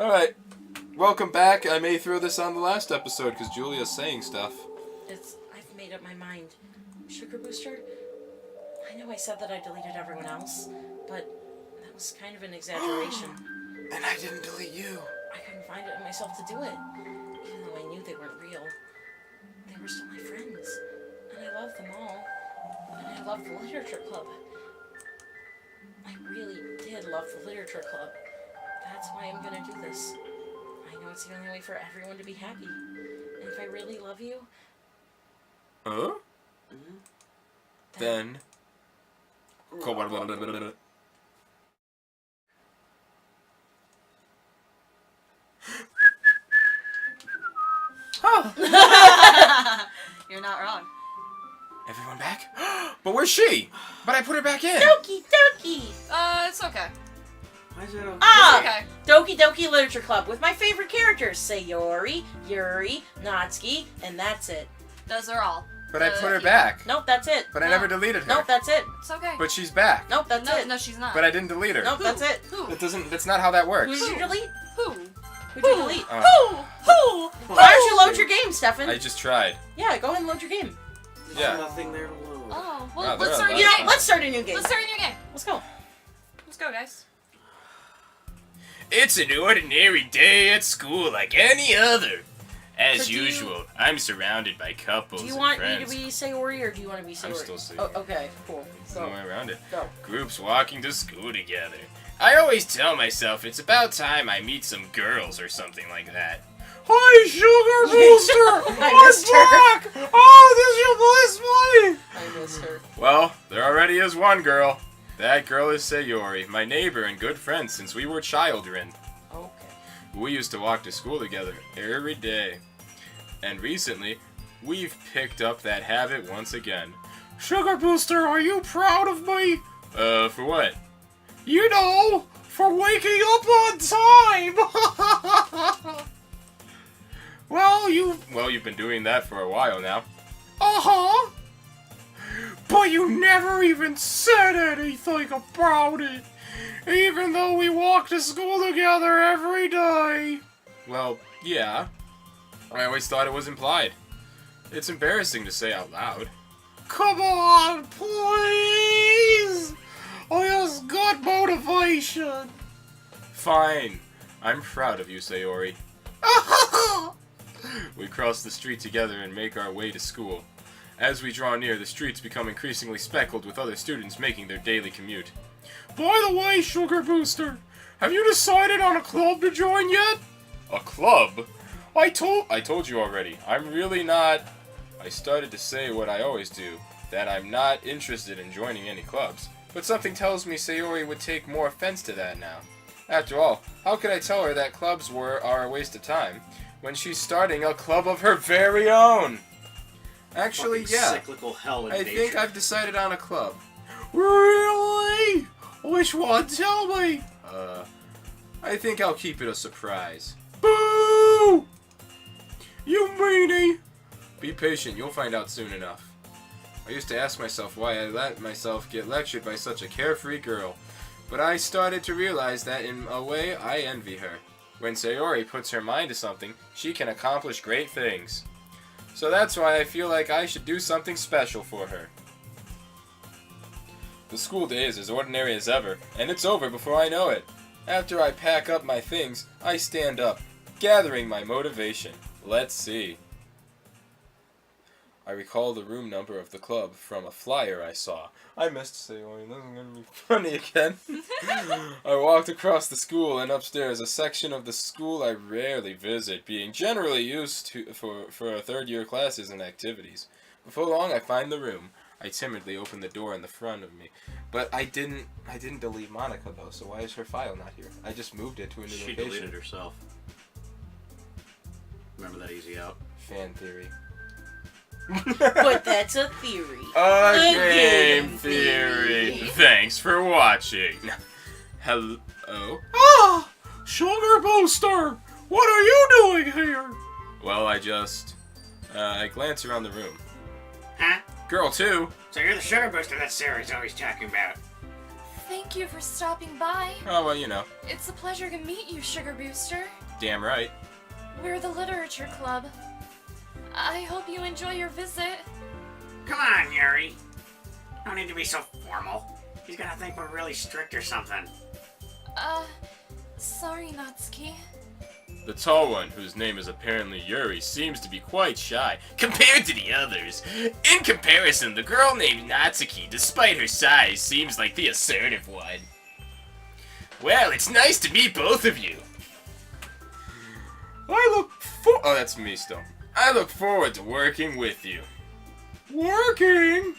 Alright, welcome back. I may throw this on the last episode because Julia's saying stuff. I've made up my mind. Sugar Booster, I know I said that I deleted everyone else, but that was kind of an exaggeration. And I didn't delete you. I couldn't find it in myself to do it. Even though I knew they weren't real. They were still my friends. And I loved them all. And I loved the literature club. I really did love the literature club. That's why I'm gonna do this. I know it's the only way for everyone to be happy. And if I really love you... Huh? Then... Oh! You're not wrong. Everyone back? But where's she? But I put her back in. Doki Doki! It's okay. Why is it okay? Ah! It's okay. Doki Doki Literature Club with my favorite characters, Sayori, Yuri, Natsuki, and that's it. Those are all. But I put her back. Nope, that's it. But I never deleted her. Nope, that's it. It's okay. But she's back. Nope, that's no, it. no, she's not. But I didn't delete her. Nope, that's it. Who? That's not how that works. Who did you delete? Who? Who'd you delete? Who? Why don't you load your game, Stefan? I just tried. Yeah, go ahead and load your game. There's Yeah. nothing there to load. Oh, Wow, well, they're let's start a on new that. game. Let's start a new game. Let's start a new game. Let's go. Let's go, guys. It's an ordinary day at school like any other. As So do you- usual, I'm surrounded by couples Do you and want me friends. to be Sayori or do you want to be Sayori? I'm still Sayori. Oh, okay, cool. There's no way around it. Go. Groups walking to school together. I always tell myself it's about time I meet some girls or something like that. Hi, Sugar Booster! I missed her. back! Oh, this is your place, I missed her. Well, there already is one girl. That girl is Sayori, my neighbor and good friend since we were children. Okay. We used to walk to school together every day. And recently, we've picked up that habit once again. Sugar Booster, are you proud of me? For what? You know, for waking up on time! Well, you've been doing that for a while now. Uh-huh. But you never even said anything about it, even though we walk to school together every day. Well, yeah. I always thought it was implied. It's embarrassing to say out loud. Come on, please! I just got motivation. Fine. I'm proud of you, Sayori. We cross the street together and make our way to school. As we draw near, the streets become increasingly speckled with other students making their daily commute. By the way, Sugar Booster, have you decided on a club to join yet? A club? I told you already. I'm really not... I started to say what I always do, that I'm not interested in joining any clubs. But something tells me Sayori would take more offense to that now. After all, how could I tell her that clubs are a waste of time when she's starting a club of her very own? Actually, Fucking yeah. Cyclical hell in I nature. think I've decided on a club. Really? Which one? Tell me. I think I'll keep it a surprise. Boo! You meanie! Be patient, you'll find out soon enough. I used to ask myself why I let myself get lectured by such a carefree girl, but I started to realize that in a way I envy her. When Sayori puts her mind to something, she can accomplish great things. So that's why I feel like I should do something special for her. The school day is as ordinary as ever, and it's over before I know it. After I pack up my things, I stand up, gathering my motivation. Let's see. I recall the room number of the club from a flyer I saw. I missed Sayori, this is going to be funny again. I walked across the school and upstairs, a section of the school I rarely visit, being generally used to for third-year classes and activities. Before long, I find the room. I timidly open the door in the front of me. But I didn't delete Monica, though, so why is her file not here? I just moved it to a new She location. deleted herself. Remember that easy out? Fan theory. But that's a theory. A game game theory. Thanks for watching. Hello? Ah! Sugar Booster! What are you doing here? Well, I glance around the room. Huh? Girl, too. So you're the sugar booster that Sarah's always talking about. Thank you for stopping by. Oh, well, you know. It's a pleasure to meet you, Sugar Booster. Damn right. We're the Literature Club. I hope you enjoy your visit. Come on, Yuri. Don't need to be so formal. He's gonna think we're really strict or something. Sorry, Natsuki. The tall one, whose name is apparently Yuri, seems to be quite shy compared to the others. In comparison, the girl named Natsuki, despite her size, seems like the assertive one. Well, it's nice to meet both of you. Oh, that's me still. I look forward to working with you. Working?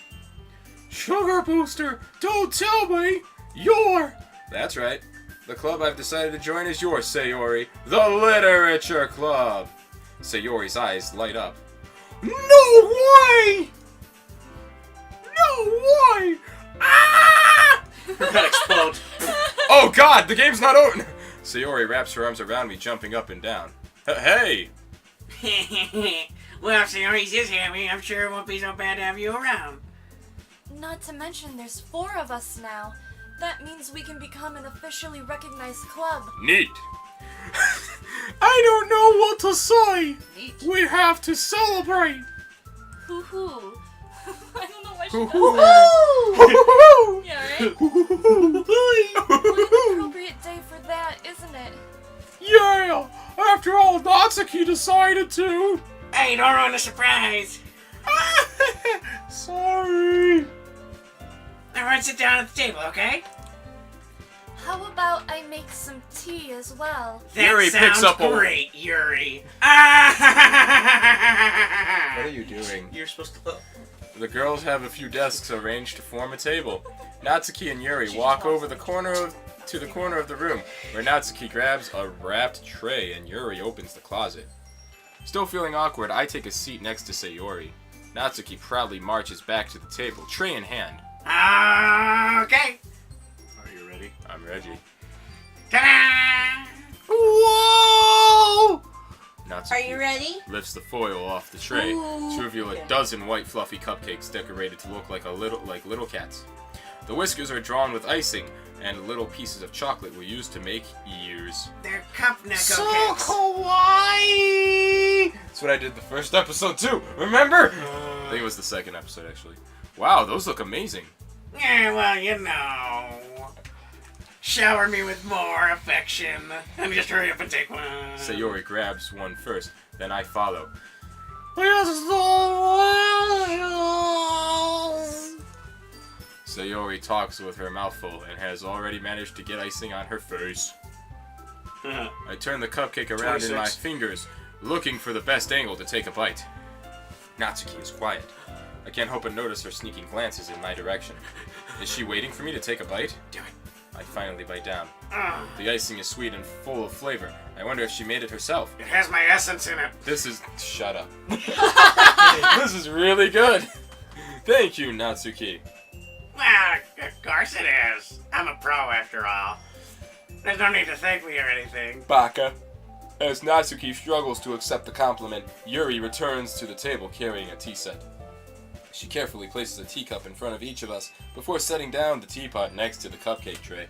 Sugar Booster, don't tell me you're... That's right. The club I've decided to join is yours, Sayori. The Literature Club. Sayori's eyes light up. No way! No way! Ah! We're gonna explode. Oh God, the game's not over. Sayori wraps her arms around me, jumping up and down. Hey! Well, if Sayori's is happy, I'm sure it won't be so bad to have you around. Not to mention there's 4 of us now. That means we can become an officially recognized club. Neat. I don't know what to say. Neat. We have to celebrate. Hoo-hoo. I don't know why she Hoo-hoo. does that. Yeah, right? What an appropriate day for that, isn't it? Yeah! After all, Natsuki decided to. Hey, don't ruin the surprise. Sorry. Everyone sit down at the table, okay? How about I make some tea as well? That Yuri sounds picks up a- great, Yuri. What are you doing? You're supposed to... The girls have a few desks arranged to form a table. Natsuki and Yuri walk over to the corner of the room, where Natsuki grabs a wrapped tray and Yuri opens the closet. Still feeling awkward, I take a seat next to Sayori. Natsuki proudly marches back to the table, tray in hand. Okay. Are you ready? I'm ready. Ta-da! Whoa! Natsuki Are you ready? lifts the foil off the tray Ooh. to reveal a Yeah. dozen white fluffy cupcakes decorated to look like little cats. The whiskers are drawn with icing, and little pieces of chocolate were used to make ears. They're cup necko So cakes. kawaii! That's what I did the first episode too. Remember? I think it was the second episode actually. Wow, those look amazing. Yeah, well, you know. Shower me with more affection. And just hurry up and take one. Sayori grabs one first, then I follow. Sayori talks with her mouth full and has already managed to get icing on her face. I turn the cupcake around in my 26. fingers, looking for the best angle to take a bite. Natsuki is quiet. I can't help but notice her sneaking glances in my direction. Is she waiting for me to take a bite? Do it. I finally bite down. Mm, The icing is sweet and full of flavor. I wonder if she made it herself. it has my essence in it. This is... Shut up. This is really good. Thank you, Natsuki. Well, of course it is. I'm a pro after all. There's no need to thank me or anything. Baka. As Natsuki struggles to accept the compliment, Yuri returns to the table carrying a tea set. She carefully places a teacup in front of each of us before setting down the teapot next to the cupcake tray.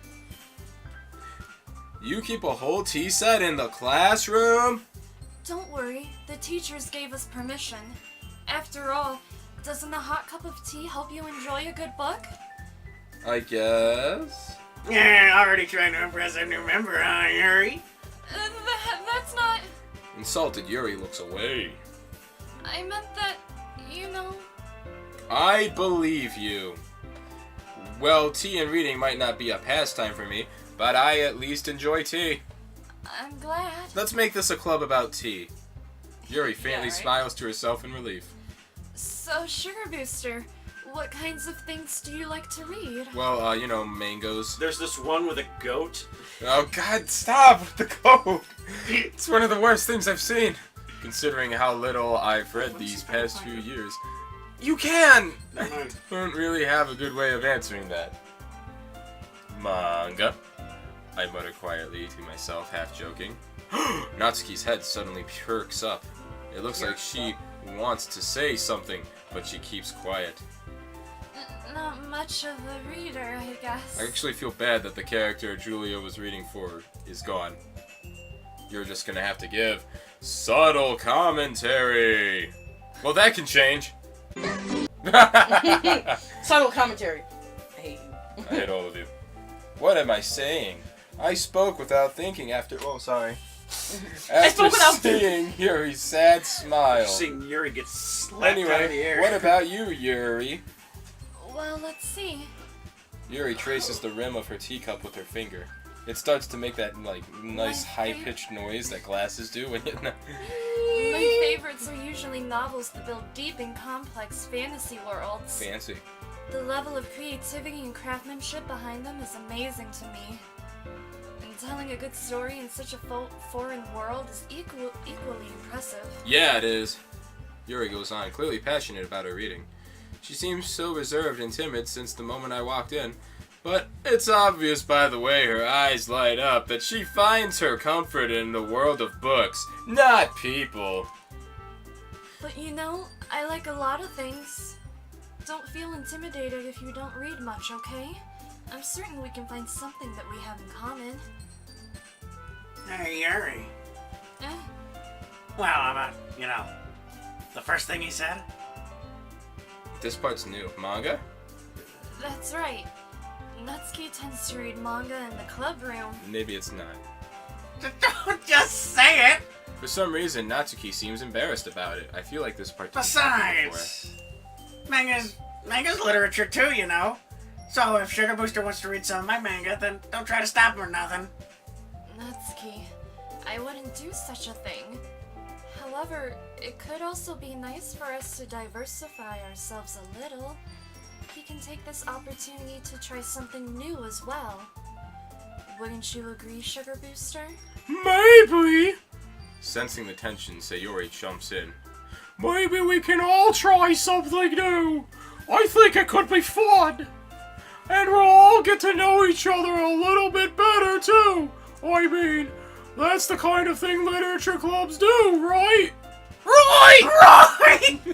You keep a whole tea set in the classroom? Don't worry, the teachers gave us permission. After all, doesn't a hot cup of tea help you enjoy a good book? I guess. Yeah, already trying to impress a new member, huh, Yuri? That's not... Insulted Yuri looks away. I meant that, you know... I believe you. Well, tea and reading might not be a pastime for me, but I at least enjoy tea. I'm glad. Let's make this a club about tea. Yuri faintly right. smiles to herself in relief. So, Sugar Booster, what kinds of things do you like to read? Well, you know, mangoes. There's this one with a goat. Oh God, stop with the code! It's one of the worst things I've seen. Considering how little I've read these past few years. You can! Never mind. Don't really have a good way of answering that. Manga. I mutter quietly to myself, half joking. Natsuki's head suddenly perks up. It looks like she wants to say something, but she keeps quiet. not much of a reader, I guess. I actually feel bad that the character Julia was reading for is gone. You're just gonna have to give subtle commentary. Well, that can change. Subtle commentary. I hate you. I hate all of you. What am I saying? I spoke without thinking after. Oh, sorry. I spoke without seeing Yuri's sad smile. Seeing Yuri get slapped out of the air. Anyway, what about you, Yuri? Well, let's see. Yuri traces the rim of her teacup with her finger. It starts to make that nice My high-pitched noise that glasses do when you. My favorites are usually novels that build deep and complex fantasy worlds. Fancy. The level of creativity and craftsmanship behind them is amazing to me. And telling a good story in such a foreign world is equally impressive. Yeah, it is. Yuri goes on, clearly passionate about her reading. She seems so reserved and timid since the moment I walked in, but it's obvious by the way her eyes light up that she finds her comfort in the world of books, not people. But you know, I like a lot of things. Don't feel intimidated if you don't read much, okay? I'm certain we can find something that we have in common. Hey, Yuri. Eh? Well, the first thing he said? This part's new. Manga? That's right. Natsuki tends to read manga in the club room. Maybe it's not. Don't just say it! For some reason, Natsuki seems embarrassed about it. I feel like this part didn't happen before. Besides, manga's literature too, you know. So if Sugar Booster wants to read some of my manga, then don't try to stop him or nothing. Natsuki, I wouldn't do such a thing. However, it could also be nice for us to diversify ourselves a little. He can take this opportunity to try something new as well. Wouldn't you agree, Sugar Booster? Maybe! Sensing the tension, Sayori jumps in. Maybe we can all try something new! I think it could be fun! And we'll all get to know each other a little bit better, too! I mean, that's the kind of thing literature clubs do, right? Right!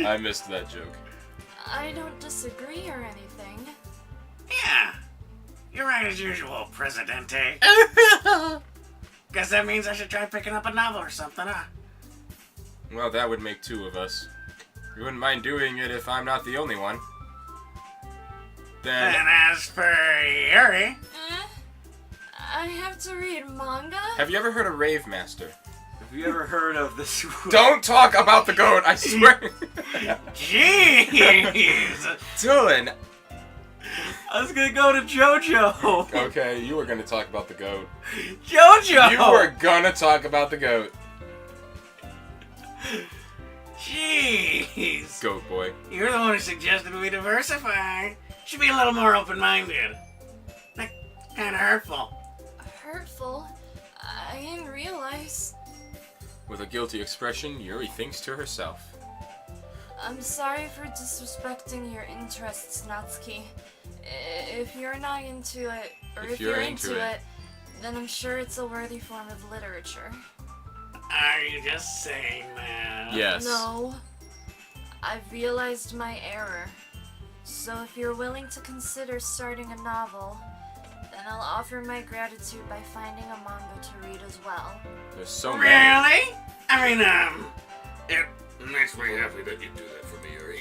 I missed that joke. I don't disagree or anything. Yeah, you're right as usual, Presidente. Guess that means I should try picking up a novel or something, huh? Well, that would make two of us. You wouldn't mind doing it if I'm not the only one. Then... And as for Yuri... I have to read manga? Have you ever heard of Rave Master? Have you ever heard of this? Don't talk about the goat, I swear! Jeez! Dylan! I was gonna go to JoJo. Okay, you were gonna talk about the goat. JoJo! You were gonna talk about the goat. Jeez! Goat boy. You're the one who suggested we diversify. Should be a little more open-minded. Like, kinda hurtful. Hurtful? I didn't realize. With a guilty expression, Yuri thinks to herself. I'm sorry for disrespecting your interests, Natsuki. If you're not into it, or if you're into it, then I'm sure it's a worthy form of literature. Are you just saying that? Yes. No. I've realized my error. So if you're willing to consider starting a novel, then I'll offer my gratitude by finding a manga to read as well. There's so many. Really? I mean, it makes me happy that you do that for me, Yuri.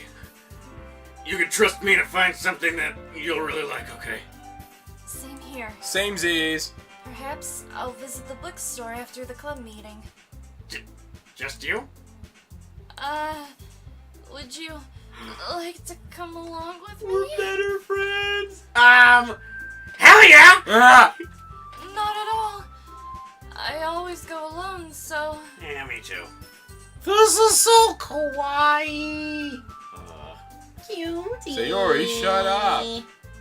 You can trust me to find something that you'll really like, okay? Same here. Same Z's. Perhaps I'll visit the bookstore after the club meeting. Just you? Would you like to come along with me? We're better friends. Hell yeah! Ah! Not at all. I always go alone, so... Yeah, me too. This is so kawaii. Cutie. Sayori, shut up.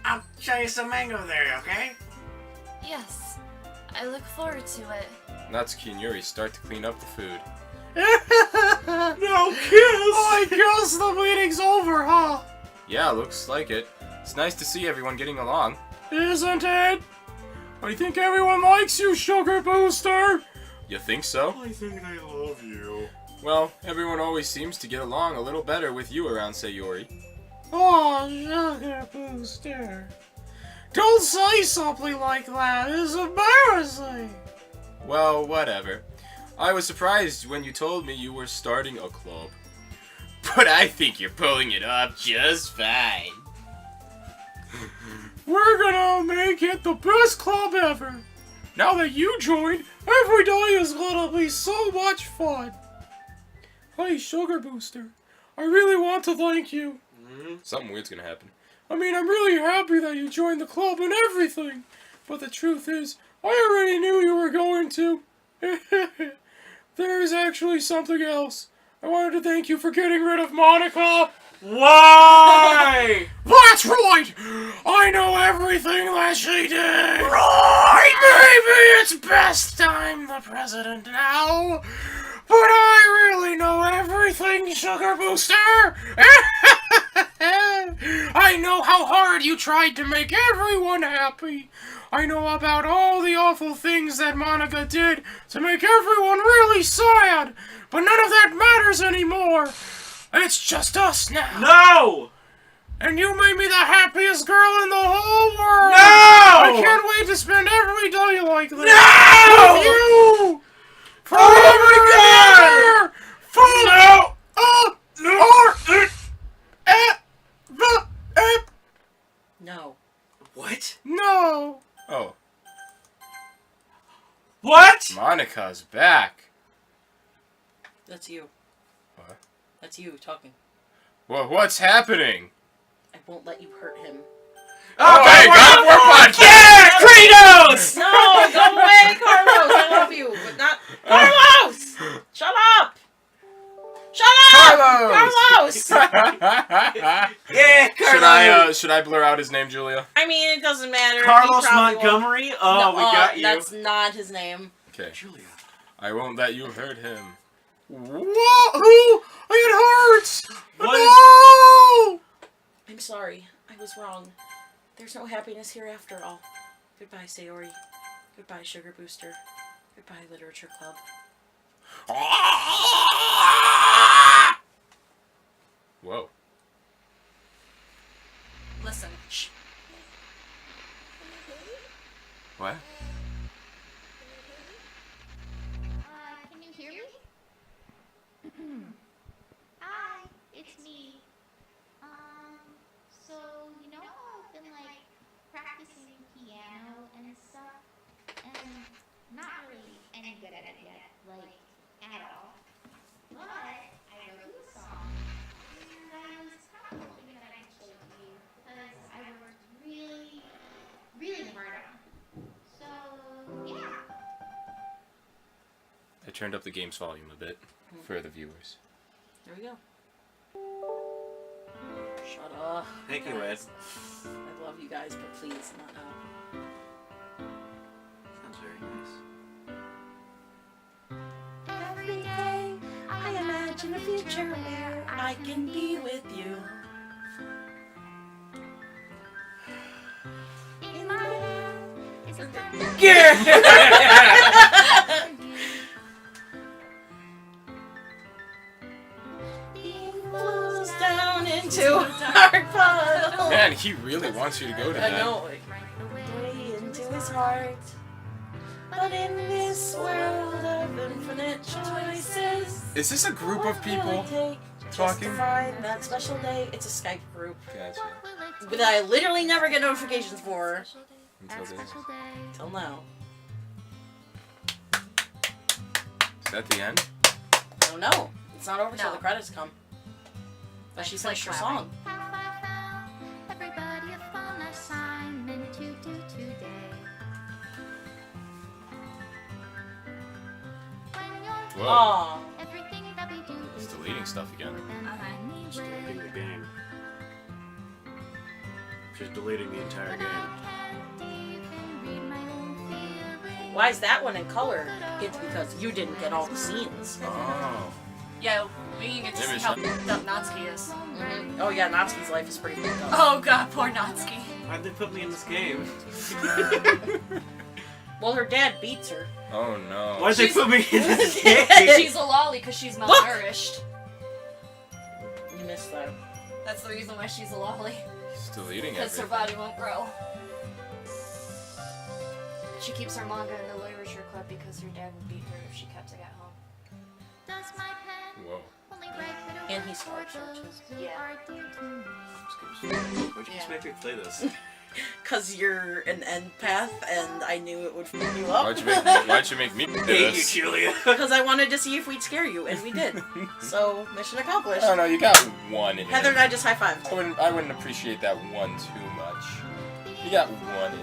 I'll show you some mango there, okay? Yes. I look forward to it. Natsuki and Yuri start to clean up the food. No kiss. I guess the meeting's over, huh? Yeah, looks like it. It's nice to see everyone getting along. Isn't it? I think everyone likes you, Sugar Booster. You think so? I think I love you. Well, everyone always seems to get along a little better with you around Sayori. Oh, Sugar Booster. Don't say something like that. It's embarrassing. Well, whatever. I was surprised when you told me you were starting a club. But I think you're pulling it off just fine. We're gonna make it the best club ever. Now that you joined, every day is gonna be so much fun. Hey, Sugar Booster. I really want to thank you. Something weird's gonna happen. I mean, I'm really happy that you joined the club and everything. But the truth is, I already knew you were going to. There's actually something else. I wanted to thank you for getting rid of Monica. Why? That's right! I know everything that she did! Right! Maybe it's best I'm the president now, but I really know everything, Sugar Booster! I know how hard you tried to make everyone happy. I know about all the awful things that Monica did to make everyone really sad, but none of that matters anymore. It's just us now. No! And you made me the happiest girl in the whole world! No! I can't wait to spend every day like this! No! With you! Oh my God! Forever! No. What? No! Oh. What? Monica's back. That's you. What? That's you talking. Well, what's happening? I won't let you hurt him. Oh, hey, God of War podcast! Yeah! Kratos! No, go away, Carlos! I love you, but not... Carlos! Shut up! Shut up! Carlos! Yeah, Carlos! Should I blur out his name, Julia? I mean, it doesn't matter. Carlos He probably won't. Montgomery? Oh, No, we got you. That's not his name. Okay. Julia. I won't let you hurt him. Whoa! It hurts! What No! I'm sorry. I was wrong. There's no happiness here after all. Goodbye, Sayori. Goodbye, Sugar Booster. Goodbye, Literature Club. Whoa. Listen, shh. What? Can you hear me? Hi, it's me. So, you know how I've been, like, practicing piano and stuff? And not really any good at it yet, like, at all. But I wrote you a song, and I was kind of hoping that I could show it to you, because I worked really, really hard on it. So, yeah. I turned up the game's volume a bit for the viewers. There we go. Shut up. Thank you, Ed. I love you guys, but please, not now. Sounds very nice. Every day, I imagine a future where I can be with you. In my head is a Flows down into a dark puddle. Man, he really wants you to go to I that. know, like, way into his heart. But in this world of infinite choices, Is this a group of people just talking? to find that special day. It's a Skype group Gotcha. that I literally never get notifications for Until this. till now. Is that the end? I don't know. It's not over till No. the credits come. But she finished her song. Have I found everybody a fun assignment to do today? When you're Whoa. Aw. everything that we do It's is deleting stuff again. Deleting the game. She's deleting the entire game. Why is that one in color? It's because you didn't get all the scenes. Oh. Yeah, we can get to see Image. how f***ed up Natsuki is. Oh yeah, Natsuki's life is pretty fucked up. Oh god, poor Natsuki. Why'd they put me in this game? Well, her dad beats her. Oh no. Why'd they She's- put me in this game? She's a lolly because she's malnourished. You missed that. That's the reason why she's a lolly. Still eating Because her everything. body won't grow. She keeps her manga in the literature club because her dad would beat her if she kept it at home. Does my pen Whoa. only write little And he's words for hard short, those too. who Yeah. are dear to me? Why'd you just Yeah. make me play this? Because you're an empath, and I knew it would fuck you up. Why'd you make me do Hate you, this? Julia. Because I wanted to see if we'd scare you, and we did. So, mission accomplished. Oh no, you got one in. Heather and I just high-fived. I wouldn't appreciate that one too much. You got one in.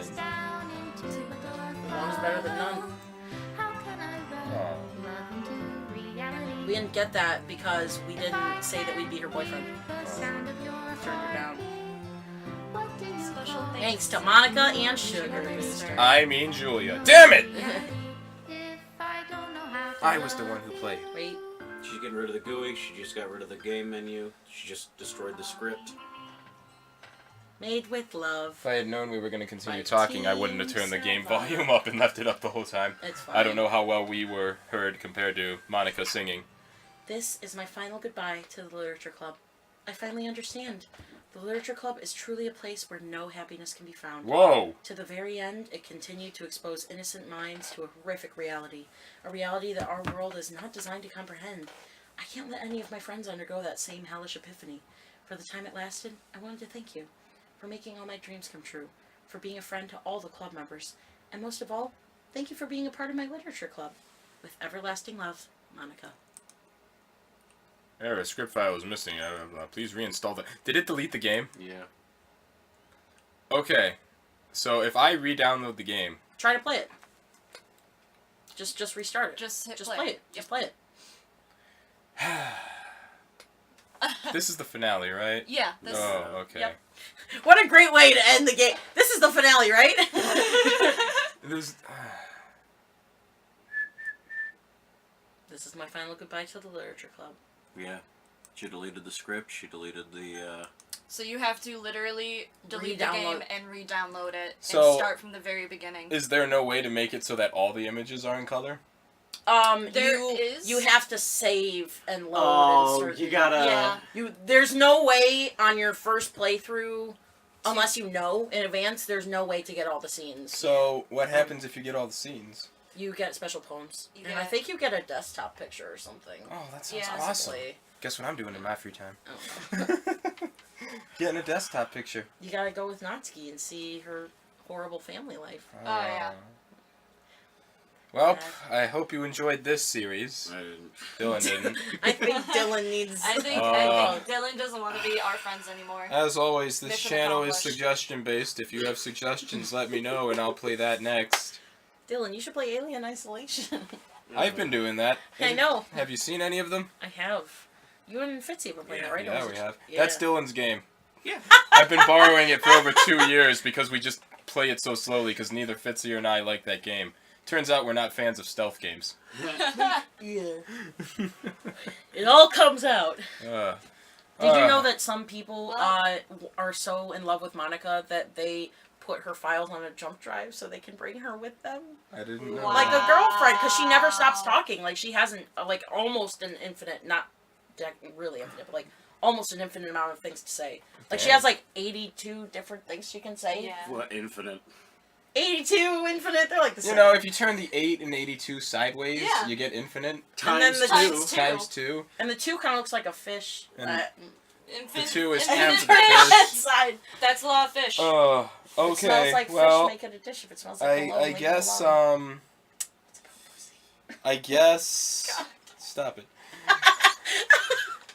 One is better than none. Oh. We didn't get that because we didn't say that we'd be her boyfriend. Turned her down. Special Thanks to Monica and Sugar Booster. I mean Julia. Damn it! I was the one who played. Wait. She's getting rid of the GUI. She just got rid of the game menu. She just destroyed the script. Made with love. If I had known we were going to continue My talking, I wouldn't have team turned the game survived. volume up and left it up the whole time. It's fine. I don't know how well we were heard compared to Monica singing. This is my final goodbye to the Literature Club. I finally understand. The Literature Club is truly a place where no happiness can be found. Whoa! To the very end, it continued to expose innocent minds to a horrific reality. A reality that our world is not designed to comprehend. I can't let any of my friends undergo that same hellish epiphany. For the time it lasted, I wanted to thank you. For making all my dreams come true. For being a friend to all the club members. And most of all, thank you for being a part of my Literature Club. With everlasting love, Monica. Error, script file is missing. Please reinstall that. Did it delete the game? Yeah. Okay. So if I re-download the game... Try to play it. Just restart it. Just hit Just play. play it. Just play it. This is the finale, right? Yeah. This. Oh, okay. Yep. What a great way to end the game. This is the finale, right? There's... This is my final goodbye to the Literature Club. Yeah. She deleted the script. She deleted the, So you have to literally delete the Re-download. game and re-download it So- and start from the very beginning. Is there no way to make it so that all the images are in color? There is. You have to save and load. Oh, and certain, you gotta... Yeah. There's no way on your first playthrough, unless you know in advance. There's no way to get all the scenes. So, what happens if you get all the scenes? You get special poems, You and I get- think you get a desktop picture or something. Oh, that sounds Yeah, awesome. Possibly. Guess what I'm doing in my free time? Oh. Getting a desktop picture. You gotta go with Natsuki and see her horrible family life. yeah. Well, I hope you enjoyed this series. I didn't... Dylan didn't. I think Dylan needs. I think Dylan doesn't want to be our friends anymore. As always, this Mission channel is accomplished. suggestion based. If you have suggestions, let me know and I'll play that next. Dylan, you should play Alien Isolation. I've been doing that. I know. Have you seen any of them? I have. You and Fitzy have been playing that, right? Yeah, Or was we it- have. Yeah. That's Dylan's game. Yeah. I've been borrowing it for over 2 years because we just play it so slowly because neither Fitzy or I like that game. Turns out we're not fans of stealth games. Yeah. It all comes out. Uh, Did you know that some people What? are so in love with Monica that they put her files on a jump drive so they can bring her with them? I didn't know. Wow. Like a girlfriend, because she never stops talking. Like, she hasn't, like, almost an infinite, not really infinite, but, like, almost an infinite amount of things to say. Like, she Okay. has, like, 82 different things she can say. Yeah. What, infinite? 82 infinite, they're like the same. You know, if you turn the 8 and 82 sideways, Yeah. you get infinite. And then the Times two. Times 2. And the 2 kind of looks like a fish. And Infin- The 2 is infin- half the that fish. side. That's a lot of fish. Oh, If it smells okay. like Well, fish, make it a dish. If it smells like cologne, I leave it guess, alone. I guess... Stop it.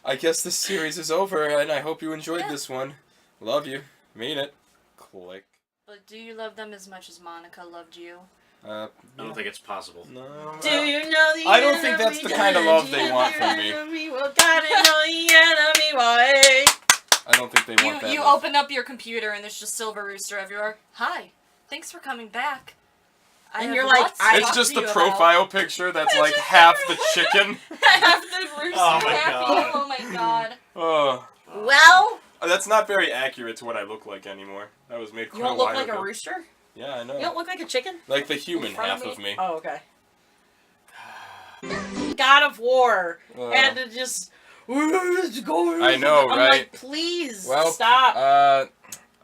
I guess this series is over, and I hope you enjoyed this one. Love you. Mean it. Click. But do you love them as much as Monica loved you? I don't think it's possible. No. Do you know the I don't think that's enemy the kind of love they does? want from me. Well, gotta know the enemy, boy. I don't think they want that. You love. open up your computer and there's just Silver Rooster everywhere. Hi, thanks for coming back. I And have you're like, lots to I- It's talk just to the you about." profile picture that's like half the chicken. Half the rooster Oh my happy. God. Oh my god. Oh. Well, That's not very accurate to what I look like anymore. That was made you quite don't a look while like ago. a rooster? Yeah, I know. You don't look like a chicken? Like the human In front half of me. Oh, okay. God of War. Ugh. And to just Let's go. I know, I'm right? like, please Well, stop.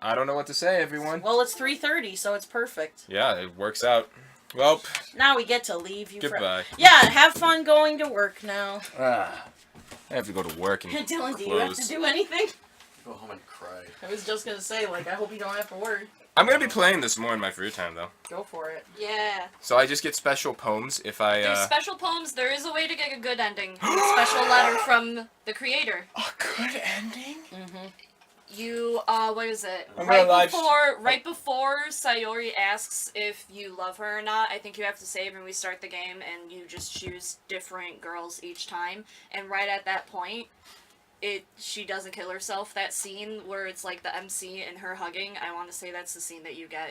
I don't know what to say, everyone. Well, it's 3:30, so it's perfect. Yeah, it works out. Well, Now we get to leave you. goodbye. Yeah, have fun going to work now. I have to go to work and Dylan, do you have to close. do anything? Go home and cry. I was just gonna say, like, I hope you don't have to work. I'm gonna be playing this more in my free time, though. Go for it. Yeah. So I just get special poems if I, There's special poems. There is a way to get a good ending. Special letter from the creator. A good ending? Mm-hmm. You, what is it? I'm gonna live- Right before Sayori asks if you love her or not, I think you have to save and restart the game, and you just choose different girls each time. And right at that point, she doesn't kill herself. That scene where it's like the MC and her hugging, I want to say that's the scene that you get.